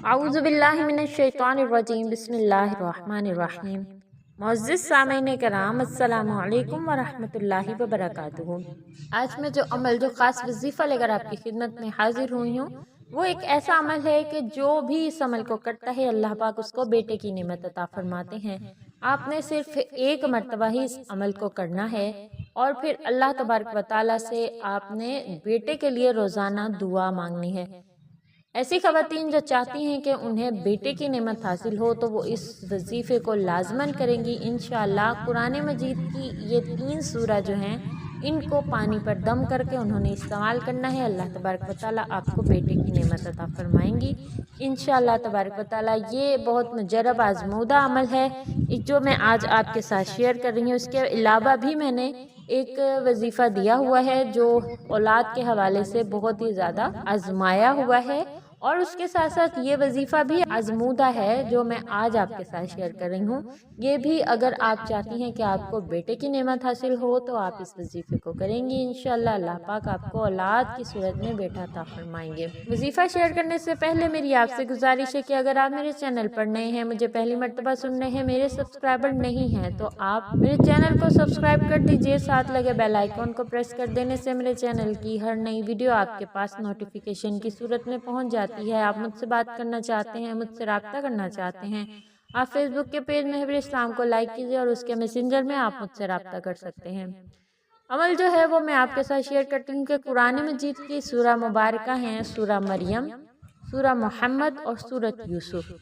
औज़ुबिल्लाहि मिनश्शैतानिर्रजीम बिस्मिल्लाहिर्रहमानिर्रहीम। मुअज़्ज़िज़ सामीन कराम अस्सलामु अलैकुम व रहमतुल्लाहि व बरकातुहू। आज मैं जो ख़ास वजीफ़ा लेकर आपकी खिदमत में हाजिर हुई हूँ वो एक ऐसा अमल है कि जो भी इस अमल को करता है अल्लाह पाक उसको बेटे की नेमत अता फरमाते हैं। आपने सिर्फ एक मर्तबा ही इस अमल को करना है और फिर अल्लाह तबारक व तआला से आपने बेटे के लिए रोज़ाना दुआ मांगनी है। ऐसी ख़वातीन जो चाहती हैं कि उन्हें बेटे की नेमत हासिल हो तो वो इस वजीफ़े को लाजमन करेंगी इंशाअल्लाह। कुरान मजीद की ये 3 सूरा जो हैं इनको पानी पर दम करके उन्होंने इस्तेमाल करना है। अल्लाह तबारक व तआला आपको बेटे की नेमत अता फरमाएंगी इंशाअल्लाह तबारक व तआला। ये बहुत मुजरब आजमूदा अमल है जो मैं आज आपके साथ शेयर कर रही हूँ। इसके अलावा भी मैंने एक वजीफ़ा दिया हुआ है जो औलाद के हवाले से बहुत ही ज़्यादा आजमाया हुआ है और उसके साथ साथ ये वजीफ़ा भी आजमूदा है जो मैं आज आपके साथ शेयर कर रही हूँ। ये भी अगर आप चाहती हैं कि आपको बेटे की नेमत हासिल हो तो आप इस वजीफ़े को करेंगी इंशाअल्लाह। अल्लाह पाक आपको औलाद की सूरत में बेटा अता फरमाएंगे। वजीफ़ा शेयर करने से पहले मेरी आपसे गुजारिश है कि अगर आप मेरे चैनल पर नए हैं, मुझे पहली मर्तबा सुन रहे हैं, मेरे सब्सक्राइबर नहीं हैं तो आप मेरे चैनल को सब्सक्राइब कर दीजिए। साथ लगे बेल आइकॉन को प्रेस कर देने से मेरे चैनल की हर नई वीडियो आपके पास नोटिफिकेशन की सूरत में पहुंच जाती है। आप मुझसे बात करना चाहते हैं, मुझसे रब्ता करना चाहते हैं, आप फेसबुक के पेज महवर इस्लाम को लाइक कीजिए और उसके मैसेंजर में आप मुझसे रब्ता कर सकते हैं। अमल जो है वो मैं आपके साथ शेयर करती हूँ कि कुरान मजीद की सूरा मुबारका हैं सूरा मरियम, सूरा मोहम्मद और सूरत यूसुफ।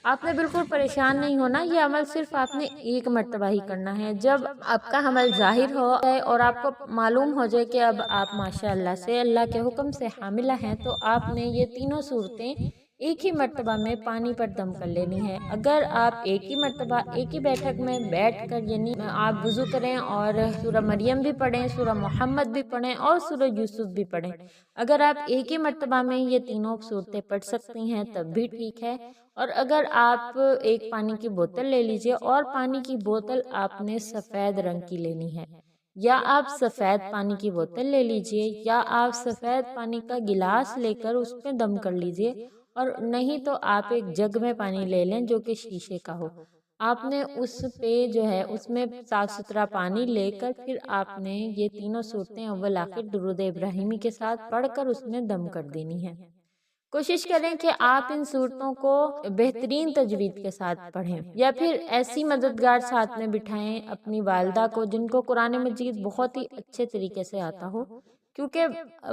आपने बिल्कुल परेशान नहीं होना, ये अमल सिर्फ आपने एक मर्तबा ही करना है। जब आपका अमल जाहिर हो जाए और आपको मालूम हो जाए कि अब आप माशाअल्लाह से अल्लाह के हुक्म से हामिला हैं तो आपने ये तीनों सूरतें एक ही मर्तबा में पानी पर दम कर लेनी है। अगर आप एक ही मर्तबा एक ही बैठक में बैठ कर यानी आप वुज़ू करें और सूरा मरियम भी पढ़ें, सूरा मोहम्मद भी पढ़ें और सूरा यूसुफ भी पढ़ें, अगर आप एक ही मर्तबा में ये तीनों सूरतें पढ़ सकती हैं तब भी ठीक है। और अगर आप एक पानी की बोतल ले लीजिए और पानी की बोतल आपने सफ़ेद रंग की लेनी है, या आप सफ़ेद पानी की बोतल ले लीजिए या आप सफ़ेद पानी का गिलास लेकर उसमें दम कर लीजिए, और नहीं तो आप एक जग में पानी ले लें जो कि शीशे का हो। आपने उस पे जो है उसमें साफ़ सुथरा पानी लेकर फिर आपने ये तीनों सूरतें अव्वल आखिर दुरूद इब्राहिमी के साथ पढ़कर उसमें दम कर देनी है। कोशिश करें कि आप इन सूरतों को बेहतरीन तजवीद के साथ पढ़ें या फिर ऐसी मददगार साथ में बिठाएं अपनी वालदा को जिनको कुरान मजीद बहुत ही अच्छे तरीके से आता हो। क्योंकि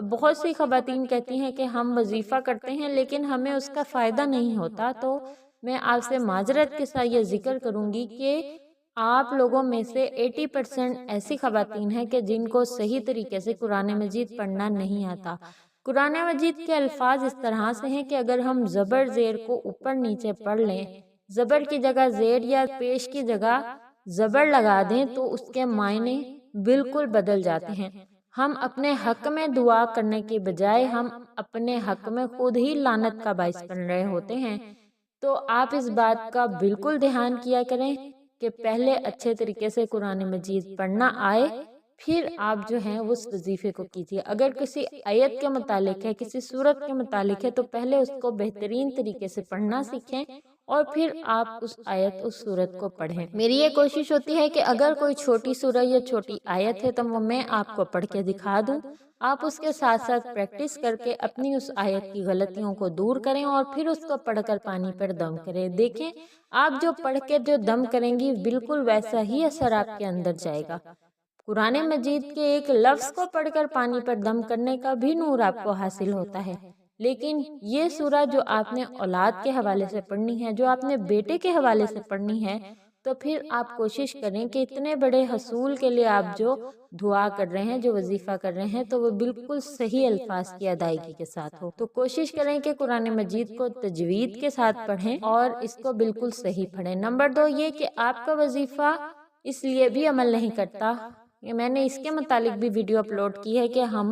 बहुत सी ख़वातीन कहती हैं कि हम वजीफ़ा करते हैं लेकिन हमें उसका फ़ायदा नहीं होता। तो मैं आपसे माजरत के साथ ये जिक्र करूँगी कि आप लोगों में से 80% ऐसी ख़वातीन हैं कि जिनको सही तरीके से कुरान मजीद पढ़ना नहीं आता। कुरान मजीद के अल्फाज इस तरह से हैं कि अगर हम ज़बर ज़ेर को ऊपर नीचे पढ़ लें, ज़बर की जगह ज़ेर या पेश की जगह ज़बर लगा दें तो उसके मायने बिल्कुल बदल जाते हैं। हम अपने हक में दुआ करने के बजाय हम अपने हक में खुद ही लानत का बाइस बन रहे होते हैं। तो आप इस बात का बिल्कुल ध्यान किया करें कि पहले अच्छे तरीके से कुरान मजीद पढ़ना आए, फिर आप जो हैं उस वजीफ़े को कीजिए। अगर किसी आयत के मुतालिक है, किसी सूरत के मुतालिक है, तो पहले उसको बेहतरीन तरीके से पढ़ना सीखें और फिर आप उस आयत उस सूरत को पढ़ें। मेरी ये कोशिश होती है कि अगर कोई छोटी सूरत या छोटी आयत है तो वो मैं आपको पढ़ के दिखा दूँ, आप उसके साथ साथ प्रैक्टिस करके अपनी उस आयत की गलतियों को दूर करें और फिर उसको पढ़कर पानी पर दम करें। देखें, आप जो पढ़ के जो दम करेंगी बिल्कुल वैसा ही असर आपके अंदर जाएगा। कुरान मजीद के एक लफ्ज़ को पढ़कर पानी पर दम करने का भी नूर आपको हासिल होता है। लेकिन ये सूरा जो आपने औलाद के हवाले से पढ़नी है, जो आपने बेटे के हवाले से पढ़नी है, तो फिर आप कोशिश करें कि इतने बड़े हसूल के लिए आप जो दुआ कर रहे हैं, जो वजीफ़ा कर रहे हैं, तो वो बिल्कुल सही अल्फाज की अदायगी के साथ हो। तो कोशिश करें कि कुरान मजीद को तजवीद के साथ पढ़ें और इसको बिल्कुल सही पढ़ें। नंबर 2 ये कि आपका वजीफ़ा इसलिए भी अमल नहीं करता, मैंने इसके मुतालिक भी वीडियो अपलोड की है कि हम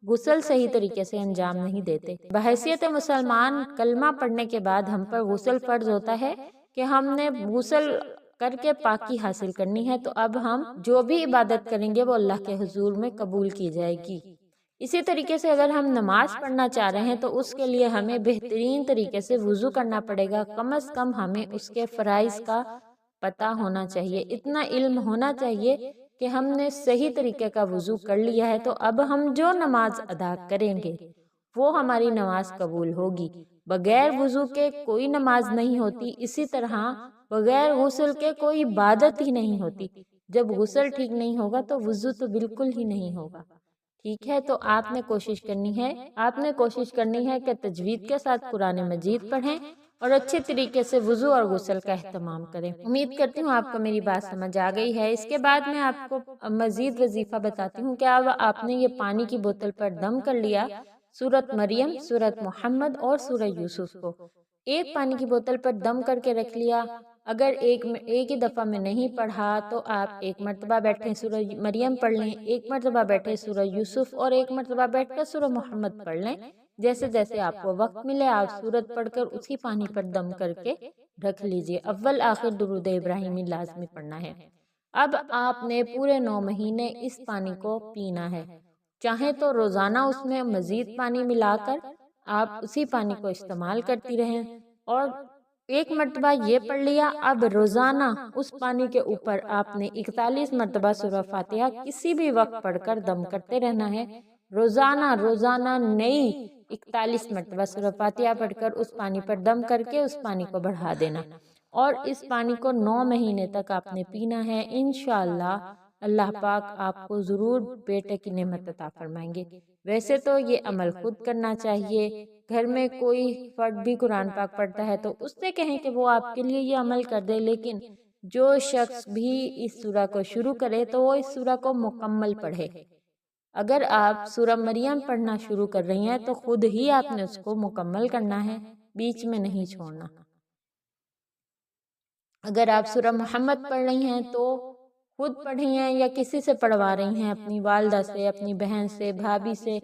गुस्ल सही तरीके से अंजाम नहीं देते। बहैसियत मुसलमान कलमा पढ़ने के बाद हम पर गुस्ल फर्ज होता है कि हमने गुस्ल करके पाकी हासिल करनी है। तो अब हम जो भी इबादत करेंगे वो अल्लाह के हुजूर में कबूल की जाएगी। اسی طریقے سے اگر ہم نماز پڑھنا چاہ رہے ہیں تو اس کے لیے ہمیں بہترین طریقے سے وضو کرنا پڑے گا، کم از کم ہمیں اس کے فرائض کا پتہ ہونا چاہیے، اتنا علم ہونا چاہیے کہ ہم نے صحیح طریقے کا وضو کر لیا ہے تو اب ہم جو نماز ادا کریں گے وہ ہماری نماز قبول ہوگی۔ بغیر وضو کے کوئی نماز نہیں ہوتی، اسی طرح بغیر غسل کے کوئی عبادت ہی نہیں ہوتی۔ جب غسل ٹھیک نہیں ہوگا تو وضو تو بالکل ہی نہیں ہوگا۔ ٹھیک ہے، تو آپ نے کوشش کرنی ہے کہ تجوید کے ساتھ قرآن مجید پڑھیں اور اچھے طریقے سے وضو اور غسل کا اہتمام کریں۔ امید کرتی ہوں آپ کو میری بات سمجھ آ گئی ہے۔ اس کے بعد میں آپ کو مزید وظیفہ بتاتی ہوں کہ اب آپ نے یہ پانی کی بوتل پر دم کر لیا سورت مریم، سورت محمد اور سورہ یوسف کو ایک پانی کی بوتل پر دم کر کے رکھ لیا۔ اگر ایک ہی دفعہ میں نہیں پڑھا تو آپ ایک مرتبہ بیٹھے سورہ مریم پڑھ لیں، ایک مرتبہ بیٹھے سورہ یوسف اور ایک مرتبہ بیٹھ کر سورہ محمد پڑھ لیں۔ جیسے جیسے آپ کو وقت ملے آپ سورت پڑھ کر اسی پانی پر دم کر کے رکھ لیجئے۔ اول آخر درود ابراہیمی لازمی پڑھنا ہے۔ اب آپ نے پورے 9 مہینے اس پانی کو پینا ہے۔ چاہیں تو روزانہ اس میں مزید پانی ملا کر آپ اسی پانی کو استعمال کرتی رہیں، اور ایک مرتبہ یہ پڑھ لیا، اب روزانہ اس پانی کے اوپر آپ نے 41 مرتبہ سورہ فاتحہ کسی بھی وقت پڑھ کر دم کرتے رہنا ہے۔ روزانہ نئی 41 مرتبہ سورہ فاتحہ پڑھ کر اس پانی پر دم کر کے اس پانی کو بڑھا دینا، اور اس پانی کو 9 مہینے تک آپ نے پینا ہے۔ انشاءاللہ اللہ پاک آپ کو ضرور بیٹے کی نعمت عطا فرمائیں گے۔ ویسے تو یہ عمل خود کرنا چاہیے، گھر میں کوئی فرد بھی قرآن پاک پڑھتا ہے تو اس سے کہیں کہ وہ آپ کے لیے یہ عمل کر دے، لیکن جو شخص بھی اس سورہ کو شروع کرے تو وہ اس سورہ کو مکمل پڑھے۔ اگر آپ سورہ مریم پڑھنا شروع کر رہی ہیں تو خود ہی آپ نے اس کو مکمل کرنا ہے، بیچ میں نہیں چھوڑنا۔ اگر آپ سورہ محمد پڑھ رہی ہیں تو خود پڑھی ہیں یا کسی سے پڑھوا رہی ہیں، اپنی والدہ سے، اپنی بہن سے، بھابھی سے،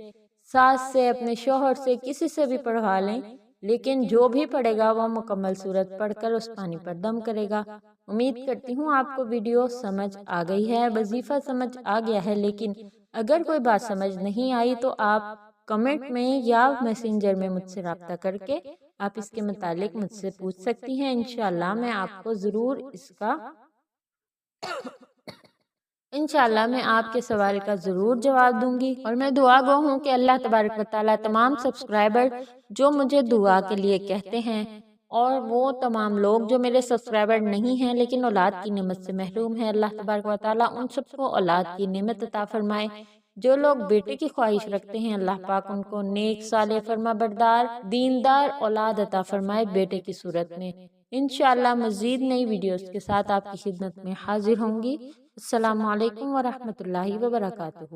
ساس سے، اپنے شوہر سے، کسی سے بھی پڑھوا لیں، لیکن جو بھی پڑھے گا وہ مکمل سورت پڑھ کر اس پانی پر دم کرے گا۔ امید کرتی ہوں آپ کو ویڈیو سمجھ آ گئی ہے، وظیفہ سمجھ آ گیا ہے، لیکن اگر کوئی بات سمجھ نہیں آئی تو آپ کمنٹ میں یا میسنجر میں مجھ سے رابطہ کر کے آپ اس کے متعلق مجھ سے پوچھ سکتی ہیں۔ انشاءاللہ میں آپ کو ضرور انشاءاللہ میں آپ کے سوال کا ضرور جواب دوں گی، اور میں دعا گو ہوں کہ اللہ تبارک و تعالیٰ تمام سبسکرائبر جو مجھے دعا کے لیے کہتے ہیں، اور وہ تمام لوگ جو میرے سبسکرائبر نہیں ہیں لیکن اولاد کی نعمت سے محروم ہیں، اللہ تبارک و تعالیٰ ان سب کو اولاد کی نعمت عطا فرمائے۔ جو لوگ بیٹے کی خواہش رکھتے ہیں اللہ پاک ان کو نیک، صالح، فرما بردار، دیندار اولاد عطا فرمائے بیٹے کی صورت میں۔ انشاءاللہ مزید نئی ویڈیوز کے ساتھ آپ کی خدمت میں حاضر ہوں گی۔ السلام علیکم ورحمۃ اللہ وبرکاتہ۔